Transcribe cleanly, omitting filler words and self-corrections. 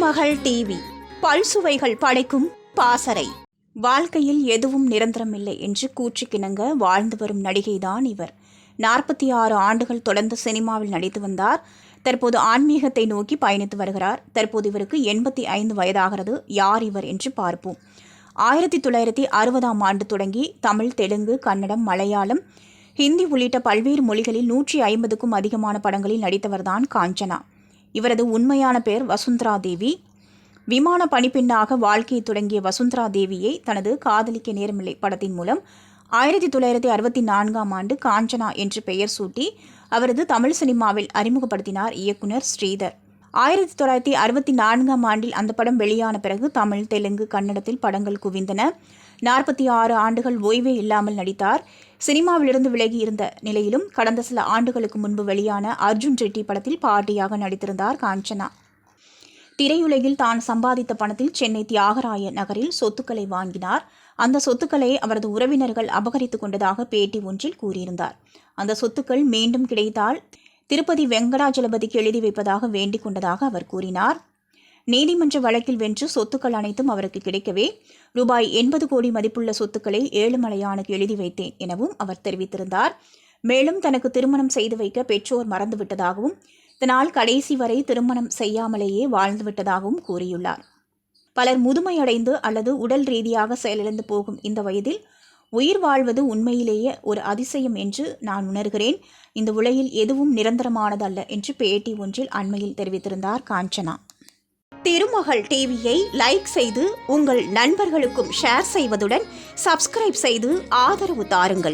திருமகள் TV பல்சுவைகள் படைக்கும் பாசறை. வாழ்க்கையில் எதுவும் நிரந்தரமில்லை என்று கூற்றுக்கிணங்க வாழ்ந்து வரும் நடிகைதான் இவர். 46 ஆண்டுகள் தொடர்ந்து சினிமாவில் நடித்து வந்தார். தற்போது ஆன்மீகத்தை நோக்கி பயணித்து வருகிறார். தற்போது இவருக்கு 85 வயதாகிறது. யார் இவர் என்று பார்ப்போம். 1960ஆம் ஆண்டு தொடங்கி தமிழ், தெலுங்கு, கன்னடம், மலையாளம், ஹிந்தி உள்ளிட்ட பல்வேறு மொழிகளில் 150க்கும் அதிகமான படங்களில் நடித்தவர்தான் காஞ்சனா. இவரது உண்மையான பெயர் வசுந்தரா தேவி. விமான பணிப்பெண்ணாக வாழ்க்கையை தொடங்கிய வசுந்தரா தேவியை தனது காதலிக்க நேரமில்லை படத்தின் மூலம் 1964ஆம் ஆண்டு காஞ்சனா என்று பெயர் சூட்டி அவரது தமிழ் சினிமாவில் அறிமுகப்படுத்தினார் இயக்குனர் ஸ்ரீதர். 1964ஆம் ஆண்டில் அந்த படம் வெளியான பிறகு தமிழ், தெலுங்கு, கன்னடத்தில் படங்கள் குவிந்தன. 46 ஆண்டுகள் ஓய்வே இல்லாமல் நடித்தார். சினிமாவிலிருந்து விலகி இருந்த நிலையிலும் கடந்த சில ஆண்டுகளுக்கு முன்பு வெளியான அர்ஜுன் ரெட்டி படத்தில் பாட்டியாக நடித்திருந்தார் காஞ்சனா. திரையுலகில் தான் சம்பாதித்த பணத்தில் சென்னை தியாகராய நகரில் சொத்துக்களை வாங்கினார். அந்த சொத்துக்களை அவரது உறவினர்கள் அபகரித்து கொண்டதாக பேட்டி ஒன்றில் கூறியிருந்தார். அந்த சொத்துக்கள் மீண்டும் கிடைத்தால் திருப்பதி வெங்கடாஜலபதிக்கு எழுதி வைப்பதாக வேண்டிக் கொண்டதாக அவர் கூறினார். நீதிமன்ற வழக்கில் வென்று சொத்துக்கள் அனைத்தும் அவருக்கு கிடைக்கவே ரூபாய் 80 கோடி மதிப்புள்ள சொத்துக்களை ஏழுமலையானுக்கு எழுதி வைத்தேன் எனவும் அவர் தெரிவித்திருந்தார். மேலும் தனக்கு திருமணம் செய்து வைக்க பெற்றோர் மறந்துவிட்டதாகவும் இதனால் கடைசி வரை திருமணம் செய்யாமலேயே வாழ்ந்துவிட்டதாகவும் கூறியுள்ளார். பலர் முதுமையடைந்து அல்லது உடல் ரீதியாக செயலிழந்து போகும் இந்த வயதில் உயிர் வாழ்வது உண்மையிலேயே ஒரு அதிசயம் என்று நான் உணர்கிறேன். இந்த உலகில் எதுவும் நிரந்தரமானதல்ல என்று பேட்டி ஒன்றில் அண்மையில் தெரிவித்திருந்தார் காஞ்சனா. திருமகள் டிவியை லைக் செய்து உங்கள் நண்பர்களுக்கும் ஷேர் செய்வதுடன் சப்ஸ்கிரைப் செய்து ஆதரவு தாருங்கள்.